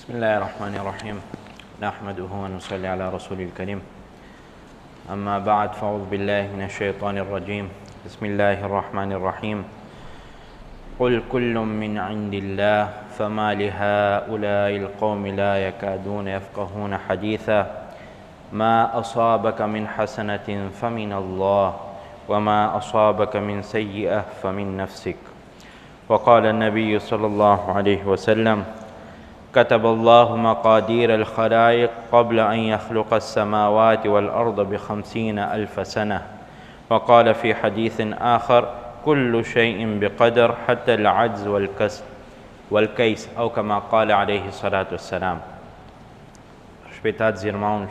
بسم الله الرحمن الرحيم نحمده ونصلي على رسول الكريم أما بعد فأعوذ بالله من الشيطان الرجيم بسم الله الرحمن الرحيم قل كل من عند الله فما لهؤلاء القوم لا يكادون يفقهون حديثا ما أصابك من حسنة فمن الله وما أصابك من سيئة فمن نفسك وقال النبي صلى الله عليه وسلم كتب الله مقادير الخلائق قبل أن يخلق السماوات والأرض ب50,000 سنة وقال في حديث آخر كل شيء بقدر حتى العجز والكيس أو كما قال عليه الصلاة والسلام. Respeitados irmãos,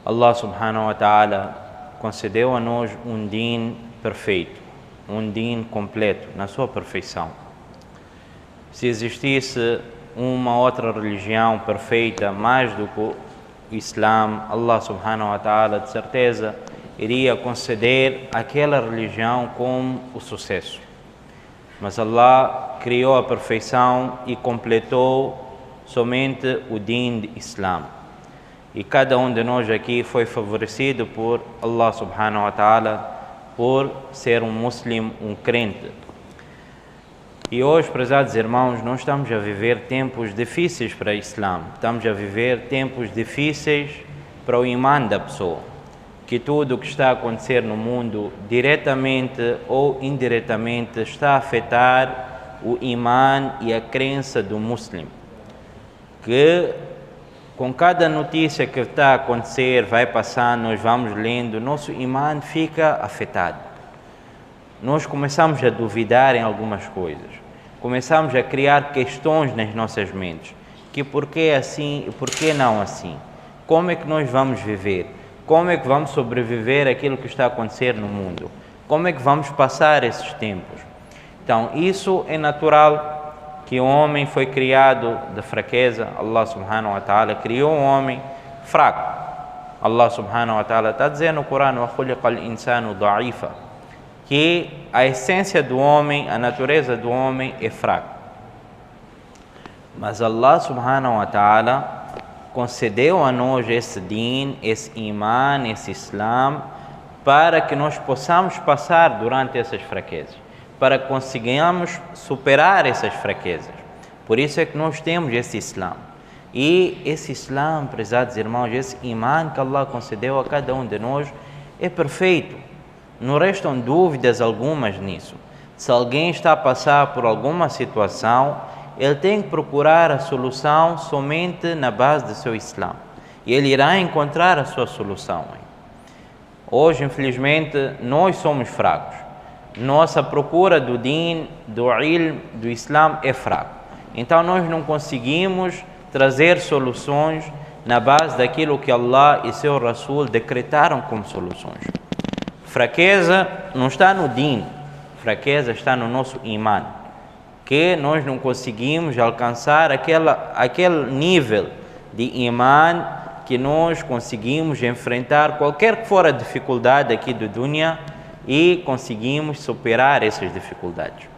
Allah subhanahu wa ta'ala concedeu a nós din perfeito, din completo, na sua perfeição. Se existisse uma outra religião perfeita mais do que o Islã, Allah subhanahu wa ta'ala de certeza iria conceder aquela religião como o sucesso. Mas Allah criou a perfeição e completou somente o din de Islã. E cada um de nós aqui foi favorecido por Allah subhanahu wa ta'ala por ser um muslim, um crente. E hoje, prezados irmãos, nós estamos a viver tempos difíceis para o Islã. Estamos a viver tempos difíceis para o imã da pessoa. Que tudo o que está a acontecer no mundo, diretamente ou indiretamente, está a afetar o imã e a crença do muslim. Que com cada notícia que está a acontecer, vai passando, nós vamos lendo, nosso imã fica afetado. Nós começamos a duvidar em algumas coisas. Começamos a criar questões nas nossas mentes. Que por que assim e por que não assim? Como é que nós vamos viver? Como é que vamos sobreviver àquilo que está a acontecer no mundo? Como é que vamos passar esses tempos? Então, isso é natural, que o homem foi criado da fraqueza. Allah subhanahu wa ta'ala criou um homem fraco. Allah subhanahu wa ta'ala está dizendo no Corão: وَخُلِقَ الْإِنسَانُ ضَعِيفًا, que a essência do homem, a natureza do homem é fraca. Mas Allah subhanahu wa ta'ala concedeu a nós esse din, esse imã, esse Islã, para que nós possamos passar durante essas fraquezas, para que consigamos superar essas fraquezas. Por isso é que nós temos esse Islã. E esse Islã, prezados irmãos, esse imã que Allah concedeu a cada um de nós é perfeito. Não restam dúvidas algumas nisso. Se alguém está a passar por alguma situação, ele tem que procurar a solução somente na base do seu Islã. E ele irá encontrar a sua solução. Hoje, infelizmente, nós somos fracos. Nossa procura do din, do ilm, do Islã é fraca. Então, nós não conseguimos trazer soluções na base daquilo que Allah e seu Rasul decretaram como soluções. Fraqueza não está no din, fraqueza está no nosso imã, que nós não conseguimos alcançar aquele nível de imã que nós conseguimos enfrentar qualquer que for a dificuldade aqui do dunya e conseguimos superar essas dificuldades.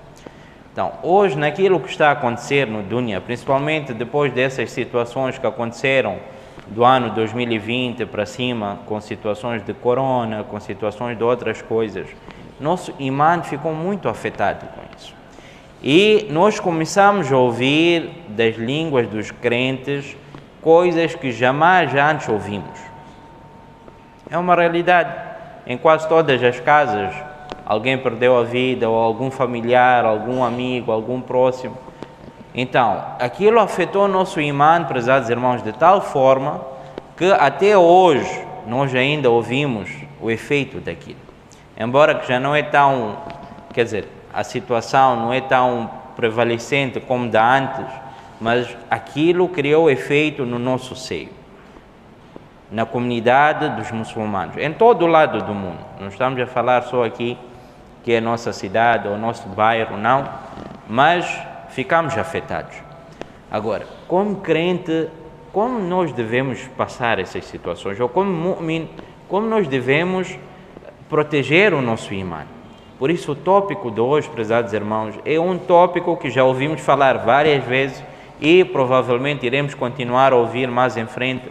Então, hoje, naquilo que está a acontecer no dunya, principalmente depois dessas situações que aconteceram do ano 2020 para cima, com situações de corona, com situações de outras coisas, nosso imã ficou muito afetado com isso. E nós começamos a ouvir das línguas dos crentes coisas que jamais antes ouvimos. É uma realidade. Em quase todas as casas, alguém perdeu a vida, ou algum familiar, algum amigo, algum próximo. Então, aquilo afetou nosso imã, prezados irmãos, de tal forma que até hoje nós ainda ouvimos o efeito daquilo. Embora que já não é tão, a situação não é tão prevalecente como da antes, mas aquilo criou efeito no nosso seio, na comunidade dos muçulmanos, em todo o lado do mundo. Não estamos a falar só aqui, que é a nossa cidade ou nosso bairro, não, mas ficamos afetados. Agora, como crente, como nós devemos passar essas situações? Ou como mu'min, como nós devemos proteger o nosso imã? Por isso o tópico de hoje, prezados irmãos, é um tópico que já ouvimos falar várias vezes e provavelmente iremos continuar a ouvir mais em frente,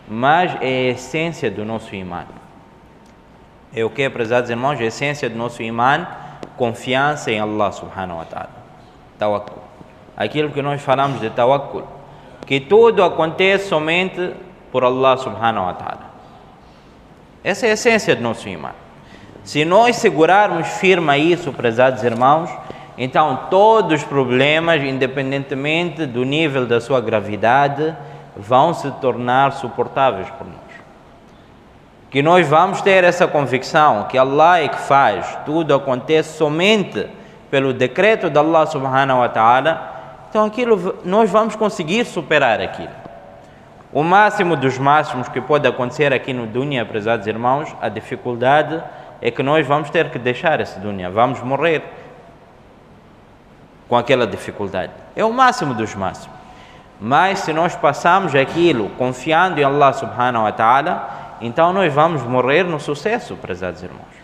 mas é a essência do nosso imã. É o que, prezados irmãos? A essência do nosso imã, confiança em Allah subhanahu wa ta'ala. Tawakkul. Aquilo que nós falamos de tawakkul, que tudo acontece somente por Allah subhanahu wa ta'ala. Essa é a essência do nosso imã. Se nós segurarmos firme a isso, prezados irmãos, então todos os problemas, independentemente do nível da sua gravidade, vão se tornar suportáveis por nós. Que nós vamos ter essa convicção que Allah é que faz, tudo acontece somente pelo decreto de Allah subhanahu wa ta'ala, então aquilo, nós vamos conseguir superar aquilo. O máximo dos máximos que pode acontecer aqui no dunya, prezados irmãos, a dificuldade é que nós vamos ter que deixar esse dunya, vamos morrer com aquela dificuldade. É o máximo dos máximos. Mas se nós passamos aquilo confiando em Allah subhanahu wa ta'ala, então nós vamos morrer no sucesso, prezados irmãos.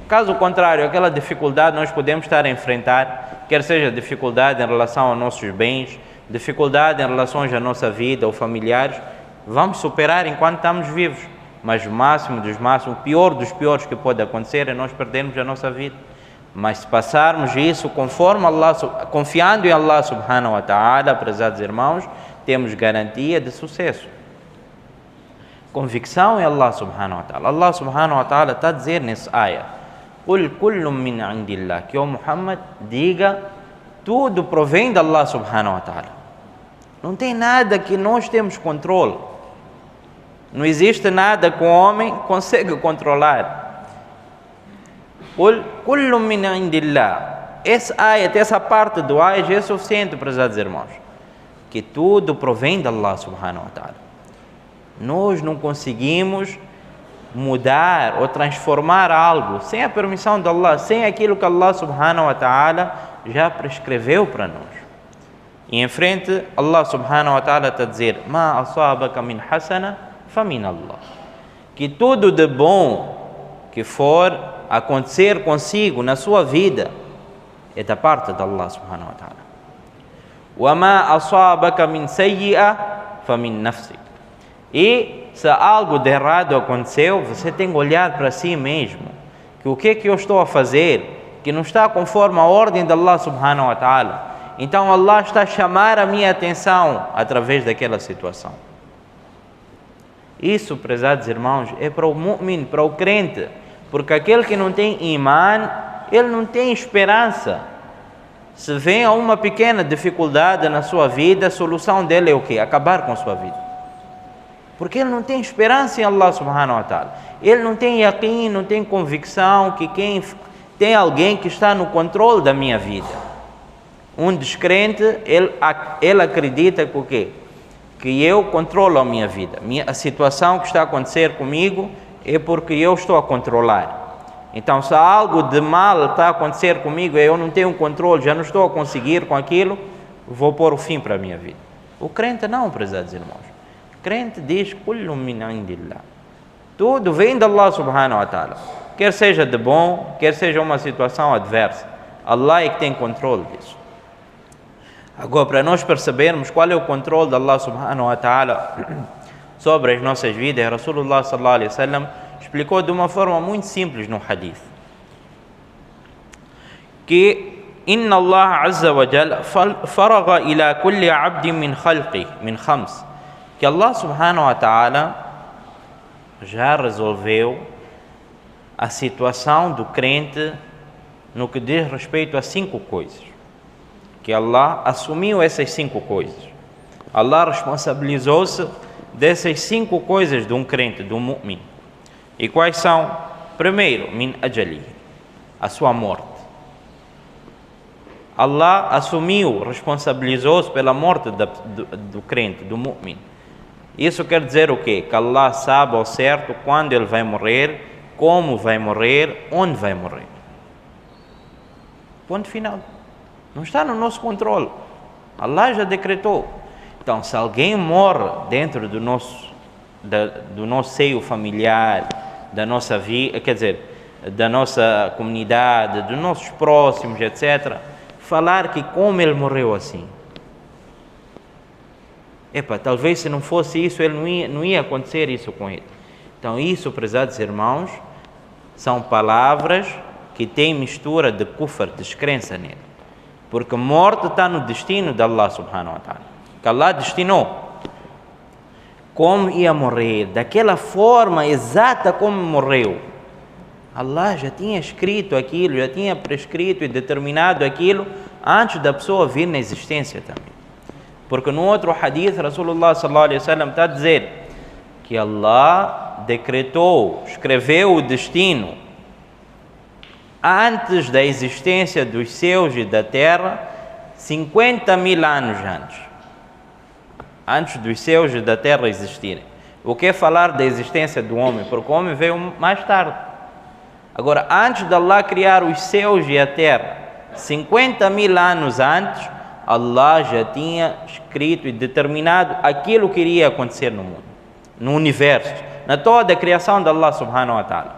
Caso contrário, aquela dificuldade nós podemos estar a enfrentar, quer seja dificuldade em relação aos nossos bens, dificuldade em relação à nossa vida ou familiares, vamos superar enquanto estamos vivos. Mas o máximo dos máximos, o pior dos piores que pode acontecer é nós perdermos a nossa vida. Mas se passarmos isso conforme Allah, confiando em Allah subhanahu wa ta'ala, prezados irmãos, temos garantia de sucesso. Convicção em Allah subhanahu wa ta'ala. Allah subhanahu wa ta'ala está a dizer nesse ayah: Qul kullum min indillah, que o Muhammad diga, tudo provém de Allah subhanahu wa ta'ala. Não tem nada que nós temos controle. Não existe nada que o homem consegue controlar. Qul kullum min indillah. Esse ayat, essa parte do ayat é suficiente, prezados irmãos, que tudo provém de Allah subhanahu wa ta'ala. Nós não conseguimos mudar ou transformar algo sem a permissão de Allah, sem aquilo que Allah subhanahu wa ta'ala já prescreveu para nós. E em frente, Allah subhanahu wa ta'ala está a dizer: Ma asabaka min hasana fa min Allah. Que tudo de bom que for acontecer consigo na sua vida é da parte de Allah subhanahu wa ta'ala. Wa ma asabaka min sayyi'a fa min nafsik. E se algo de errado aconteceu, você tem que olhar para si mesmo, que o que eu estou a fazer, que não está conforme a ordem de Allah subhanahu wa ta'ala. Então Allah está a chamar a minha atenção através daquela situação. Isso, prezados irmãos, é para o mu'min, para o crente, porque aquele que não tem imã, ele não tem esperança. Se vem a uma pequena dificuldade na sua vida, a solução dele é o quê? Acabar com a sua vida. Porque ele não tem esperança em Allah subhanahu wa ta'ala. Ele não tem yaqeen, não tem convicção que tem alguém que está no controle da minha vida. Um descrente, ele acredita que o quê? Que eu controlo a minha vida. A situação que está a acontecer comigo é porque eu estou a controlar. Então, se algo de mal está a acontecer comigo e eu não tenho controle, já não estou a conseguir com aquilo, vou pôr o fim para a minha vida. O crente não, prezados irmãos. O crente diz: Kullu min indillah. Tudo vem de Allah subhanahu wa ta'ala. Quer seja de bom, quer seja uma situação adversa. Allah é que tem controle disso. Agora, para nós percebermos qual é o controle de Allah subhanahu wa ta'ala sobre as nossas vidas, Rasulullah sallallahu alaihi wasallam explicou de uma forma muito simples no hadith, que Inna Allah azza wa jalla faragha ila kulli abdin min khalqi min khams, que Allah subhanahu wa ta'ala já resolveu a situação do crente no que diz respeito a 5 coisas. Que Allah assumiu essas 5 coisas. Allah responsabilizou-se dessas 5 coisas de um crente, de um mu'min. E quais são? Primeiro, min ajali, a sua morte. Allah assumiu, responsabilizou-se pela morte do crente, do mu'min. Isso quer dizer o quê? Que Allah sabe ao certo quando ele vai morrer, como vai morrer, onde vai morrer. Ponto final. Não está no nosso controle. Allah já decretou. Então, se alguém morre dentro do nosso seio familiar, da nossa vida, quer dizer, da nossa comunidade, dos nossos próximos, etc., falar que como ele morreu assim. talvez se não fosse isso, não ia acontecer isso com ele. Então isso, prezados irmãos, são palavras que têm mistura de kufr, descrença nele. Porque morte está no destino de Allah subhanahu wa ta'ala. Que Allah destinou como ia morrer, daquela forma exata como morreu. Allah já tinha escrito aquilo, já tinha prescrito e determinado aquilo antes da pessoa vir na existência também. Porque no outro hadith, Rasulullah sallallahu alaihi wasallam está a dizer que Allah decretou, escreveu o destino antes da existência dos céus e da terra, 50.000 anos antes dos céus e da terra existirem. O que é falar da existência do homem? Porque o homem veio mais tarde. Agora, antes de Allah criar os céus e a terra, 50.000 anos antes, Allah já tinha escrito e determinado aquilo que iria acontecer no mundo, no universo, na toda a criação de Allah subhanahu wa ta'ala.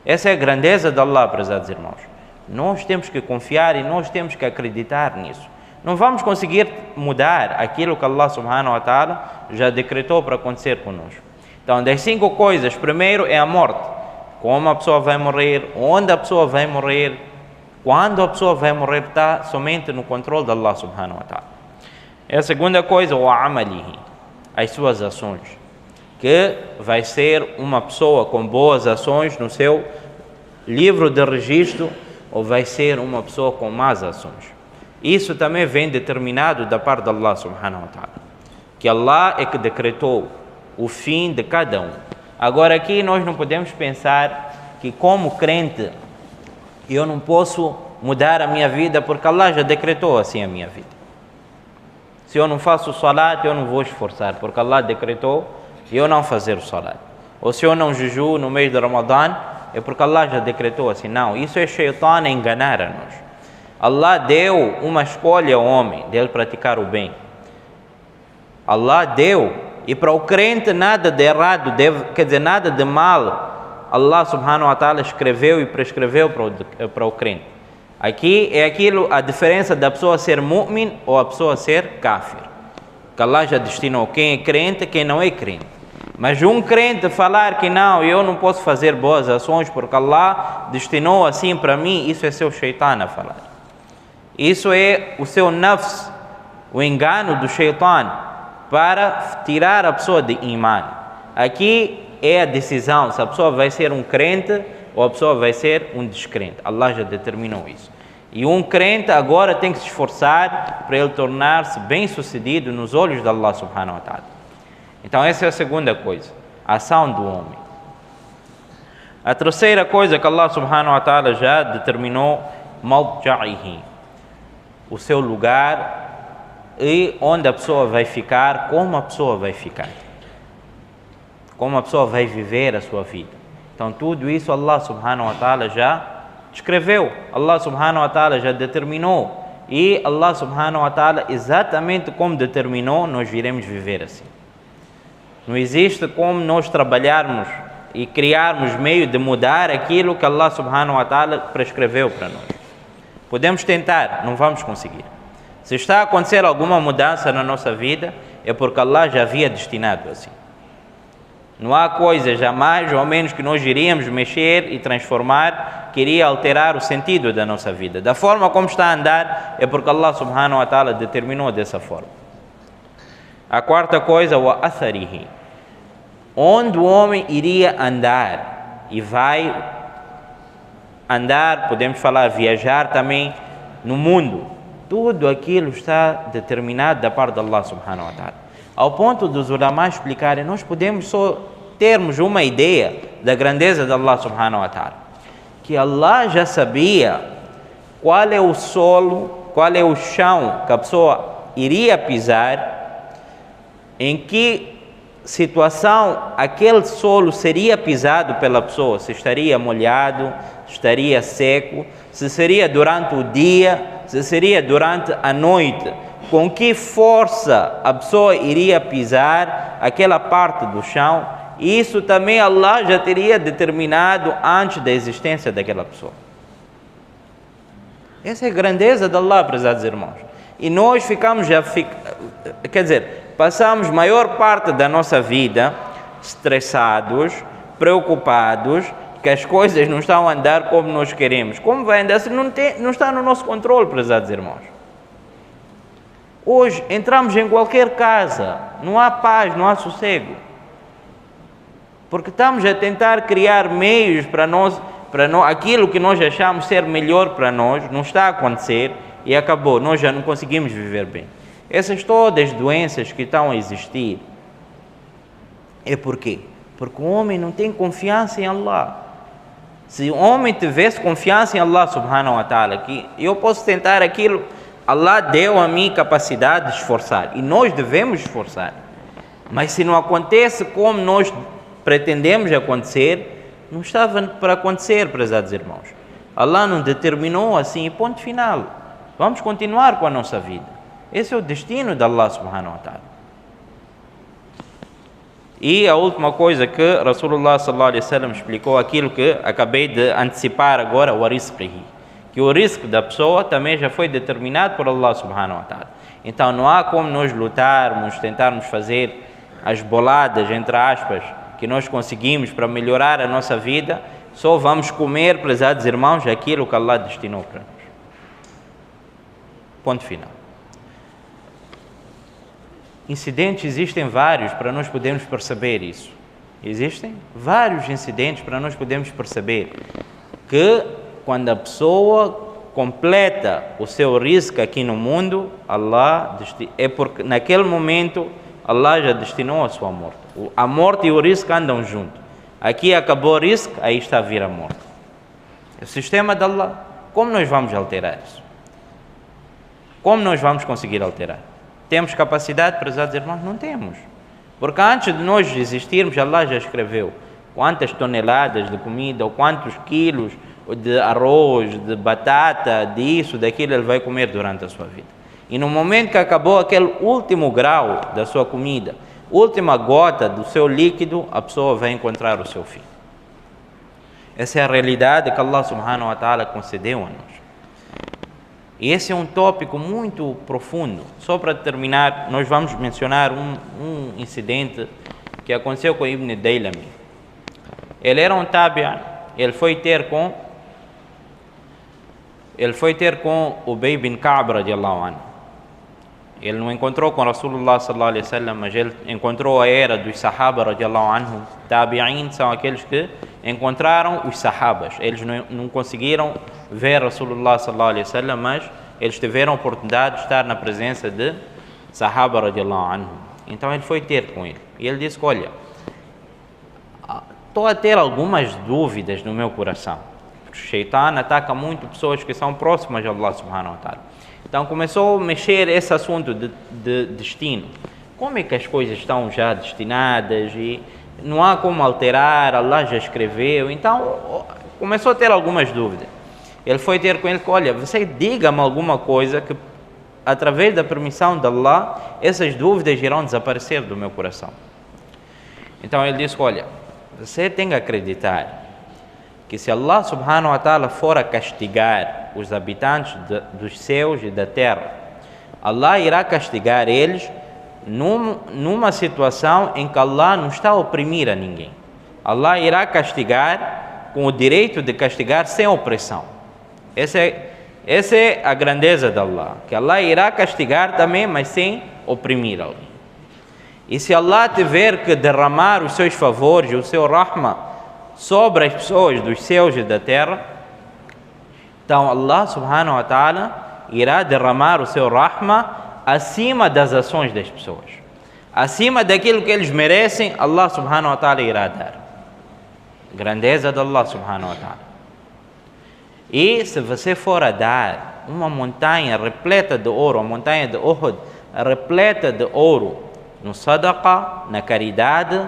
Essa é a grandeza de Allah, prezados irmãos. Nós temos que confiar e nós temos que acreditar nisso. Não vamos conseguir mudar aquilo que Allah subhanahu wa ta'ala já decretou para acontecer conosco. Então, das 5 coisas, primeiro é a morte. Como a pessoa vai morrer, onde a pessoa vai morrer, quando a pessoa vai morrer, está somente no controle de Allah subhanahu wa ta'ala. E a segunda coisa, o amalihi, as suas ações. Que vai ser uma pessoa com boas ações no seu livro de registro ou vai ser uma pessoa com más ações. Isso também vem determinado da parte de Allah subhanahu wa ta'ala. Que Allah é que decretou o fim de cada um. Agora aqui nós não podemos pensar que como crente eu não posso mudar a minha vida porque Allah já decretou assim a minha vida. Se eu não faço o salat, eu não vou esforçar porque Allah decretou eu não fazer o salat. Ou se eu não jejuo no mês de Ramadã, é porque Allah já decretou assim. Não, isso é Shaitan a enganar a nós. Allah deu uma escolha ao homem dele praticar o bem. Allah deu, e para o crente nada de errado, nada de mal, Allah subhanahu wa ta'ala escreveu e prescreveu para o crente. Aqui é a diferença da pessoa ser mu'min ou a pessoa ser kafir. Que Allah já destinou quem é crente e quem não é crente. Mas um crente falar que não, eu não posso fazer boas ações porque Allah destinou assim para mim, isso é seu shaitan a falar. Isso é o seu nafs, o engano do shaitan para tirar a pessoa de iman. Aqui é a decisão se a pessoa vai ser um crente ou a pessoa vai ser um descrente. Allah já determinou isso. E um crente agora tem que se esforçar para ele tornar-se bem-sucedido nos olhos de Allah subhanahu wa ta'ala. Então essa é a segunda coisa, a ação do homem. A terceira coisa que Allah subhanahu wa ta'ala já determinou, mawja'ihi, o seu lugar e onde a pessoa vai ficar, como a pessoa vai ficar, como a pessoa vai viver a sua vida. Então tudo isso Allah subhanahu wa ta'ala já escreveu, Allah subhanahu wa ta'ala já determinou e Allah subhanahu wa ta'ala exatamente como determinou nós iremos viver assim. Não existe como nós trabalharmos e criarmos meio de mudar aquilo que Allah subhanahu wa ta'ala prescreveu para nós. Podemos tentar, não vamos conseguir. Se está a acontecer alguma mudança na nossa vida, é porque Allah já havia destinado assim. Não há coisa jamais ou menos que nós iríamos mexer e transformar, que iria alterar o sentido da nossa vida. Da forma como está a andar, é porque Allah subhanahu wa ta'ala determinou dessa forma. A quarta coisa, wa atharihi, onde o homem iria andar e vai andar, podemos falar viajar também no mundo. Tudo aquilo está determinado da parte de Allah subhanahu wa ta'ala. Ao ponto dos ulama explicarem, nós podemos só termos uma ideia da grandeza de Allah subhanahu wa ta'ala. Que Allah já sabia qual é o solo, qual é o chão que a pessoa iria pisar, em que situação aquele solo seria pisado pela pessoa, se estaria molhado, se estaria seco, se seria durante o dia, se seria durante a noite, com que força a pessoa iria pisar aquela parte do chão. Isso também Allah já teria determinado antes da existência daquela pessoa. Essa é a grandeza de Allah, prezados irmãos. E nós ficamos passamos maior parte da nossa vida estressados, preocupados, que as coisas não estão a andar como nós queremos. Como vai andar se não está no nosso controle, prezados irmãos? Hoje entramos em qualquer casa, não há paz, não há sossego, porque estamos a tentar criar meios para nós, aquilo que nós achamos ser melhor para nós, não está a acontecer e acabou, nós já não conseguimos viver bem. Essas todas as doenças que estão a existir, é por quê? Porque o homem não tem confiança em Allah. Se o homem tivesse confiança em Allah subhanahu wa ta'ala, que eu posso tentar aquilo, Allah deu a mim capacidade de esforçar e nós devemos esforçar, mas se não acontece como nós pretendemos acontecer, não estava para acontecer, prezados irmãos. Allah não determinou assim, ponto final. Vamos continuar com a nossa vida. Esse é o destino de Allah subhanahu wa ta'ala. E a última coisa que Rasulullah sallallahu alaihi wasallam explicou, aquilo que acabei de antecipar agora, o rizqihi, que o risco da pessoa também já foi determinado por Allah subhanahu wa ta'ala. Então não há como nós lutarmos, tentarmos fazer as boladas, entre aspas, que nós conseguimos para melhorar a nossa vida, só vamos comer, prezados irmãos, aquilo que Allah destinou para nós. Ponto final. Incidentes existem vários para nós podermos perceber isso. Existem vários incidentes para nós podermos perceber que quando a pessoa completa o seu risco aqui no mundo, é porque naquele momento Allah já destinou a sua morte. A morte e o risco andam juntos. Aqui acabou o risco, aí está a vir a morte. O sistema de Allah. Como nós vamos alterar isso? Como nós vamos conseguir alterar? Temos capacidade, prezados irmãos? Não temos. Porque antes de nós existirmos, Allah já escreveu quantas toneladas de comida, ou quantos quilos de arroz, de batata, disso, daquilo ele vai comer durante a sua vida. E no momento que acabou aquele último grau da sua comida, última gota do seu líquido, a pessoa vai encontrar o seu fim. Essa é a realidade que Allah subhanahu wa ta'ala concedeu a nós. E esse é um tópico muito profundo. Só para terminar, nós vamos mencionar um incidente que aconteceu com Ibn Daylami. Ele era um tabi'a, ele foi ter com Ubay bin Ka'b radiallahu anhu. Ele não encontrou com Rasulullah sallallahu alaihi wasallam, mas ele encontrou a era dos sahaba radiallahu anhu. Tabi'in são aqueles que encontraram os sahabas. Eles não conseguiram ver Rasulullah sallallahu alaihi wasallam, mas eles tiveram a oportunidade de estar na presença de sahaba radiallahu anhu. Então ele foi ter com ele. E ele disse: olha, estou a ter algumas dúvidas no meu coração. O Shaitan ataca muito pessoas que são próximas de Allah subhanahu wa ta'ala. Então começou a mexer esse assunto de destino. Como é que as coisas estão já destinadas e não há como alterar, Allah já escreveu. Então começou a ter algumas dúvidas. Ele foi ter com ele: olha, você diga-me alguma coisa que através da permissão de Allah essas dúvidas irão desaparecer do meu coração. Então ele disse: olha, você tem que acreditar que se Allah subhanahu wa ta'ala for a castigar os habitantes dos céus e da terra, Allah irá castigar eles numa situação em que Allah não está a oprimir a ninguém. Allah irá castigar com o direito de castigar sem opressão. Essa é a grandeza de Allah, que Allah irá castigar também, mas sem oprimir alguém. E se Allah tiver que derramar os seus favores, o seu rahma, sobre as pessoas dos céus e da terra, então Allah subhanahu wa ta'ala irá derramar o seu rahma acima das ações das pessoas, acima daquilo que eles merecem. Allah subhanahu wa ta'ala irá dar. Grandeza de Allah subhanahu wa ta'ala. E se você for a dar uma montanha repleta de ouro, a montanha de Uhud repleta de ouro, no sadaqa, na caridade,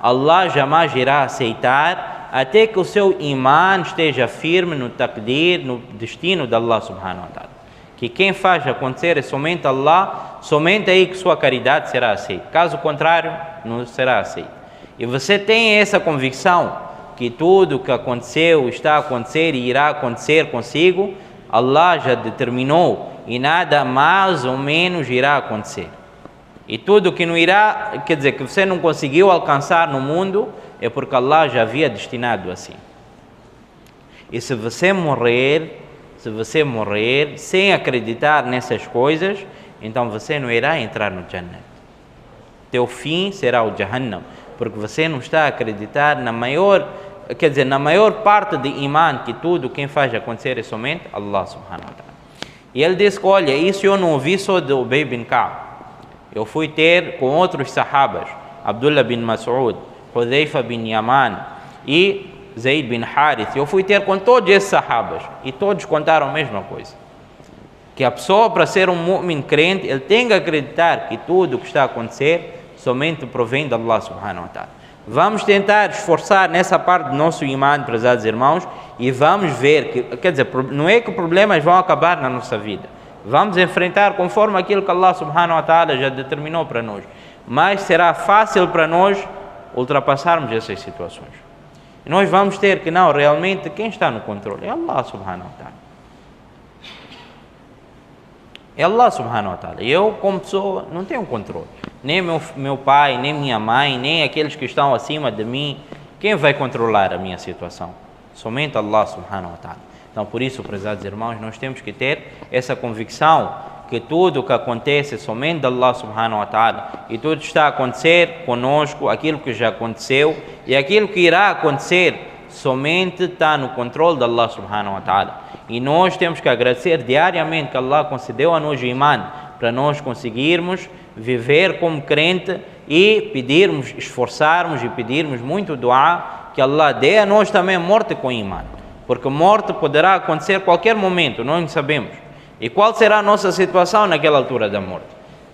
Allah jamais irá aceitar até que o seu imã esteja firme no taqdir, no destino de Allah subhanahu wa ta'ala. Que quem faz acontecer é somente Allah, somente aí que sua caridade será aceita. Caso contrário, não será aceita. E você tem essa convicção que tudo que aconteceu, está a acontecer e irá acontecer consigo, Allah já determinou e nada mais ou menos irá acontecer. E tudo que não irá, quer dizer, que você não conseguiu alcançar no mundo, é porque Allah já havia destinado assim. E se você morrer sem acreditar nessas coisas, então você não irá entrar no Jannah. Teu fim será o Jahannam, porque você não está a acreditar na maior parte de iman, que tudo quem faz acontecer é somente Allah subhanahu wa ta'ala. E ele disse que, olha, isso eu não ouvi só de Ubay bin Ka'b. Eu fui ter com outros sahabas, Abdullah bin Mas'ud, Hudhayfa bin Yaman e Zayd bin Harith. Eu fui ter com todos esses sahabas e todos contaram a mesma coisa. Que a pessoa, para ser um mu'min crente, ele tem que acreditar que tudo o que está a acontecer somente provém de Allah subhanahu wa ta'ala. Vamos tentar esforçar nessa parte do nosso imã, prezados irmãos, e vamos ver que, quer dizer, não é que problemas vão acabar na nossa vida. Vamos enfrentar conforme aquilo que Allah subhanahu wa ta'ala já determinou para nós. Mas será fácil para nós ultrapassarmos essas situações. E nós vamos ter que, não, realmente, quem está no controle? É Allah subhanahu wa ta'ala. É Allah subhanahu wa ta'ala. Eu, como pessoa, não tenho controle. Nem meu pai, nem minha mãe, nem aqueles que estão acima de mim. Quem vai controlar a minha situação? Somente Allah subhanahu wa ta'ala. Então, por isso, prezados irmãos, nós temos que ter essa convicção que tudo o que acontece é somente de Allah subhanahu wa ta'ala. E tudo está a acontecer conosco, aquilo que já aconteceu e aquilo que irá acontecer somente está no controle de Allah subhanahu wa ta'ala. E nós temos que agradecer diariamente que Allah concedeu a nós o imã para nós conseguirmos viver como crente e pedirmos, esforçarmos e pedirmos muito dua que Allah dê a nós também morte com imã. Porque morte poderá acontecer a qualquer momento, nós não sabemos. E qual será a nossa situação naquela altura da morte?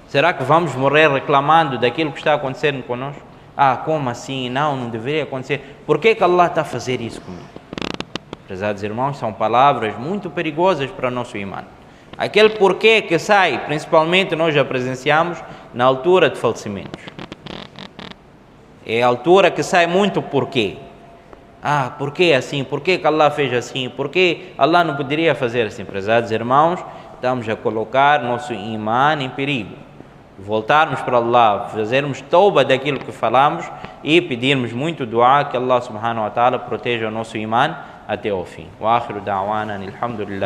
Será que vamos morrer reclamando daquilo que está acontecendo conosco? Como assim? Não deveria acontecer. Por que Allah está a fazer isso comigo? Prezados irmãos, são palavras muito perigosas para o nosso imã. Aquele porquê que sai, principalmente nós já presenciamos na altura de falecimentos. É a altura que sai muito porquê. Por que assim? Por que Allah fez assim? Por que Allah não poderia fazer assim? Prezados irmãos, estamos a colocar nosso imã em perigo. Voltarmos para Allah, fazermos tauba daquilo que falamos e pedirmos muito dua que Allah subhanahu wa ta'ala proteja o nosso imã até ao fim. Wa akhiru da'wana alhamdulillah.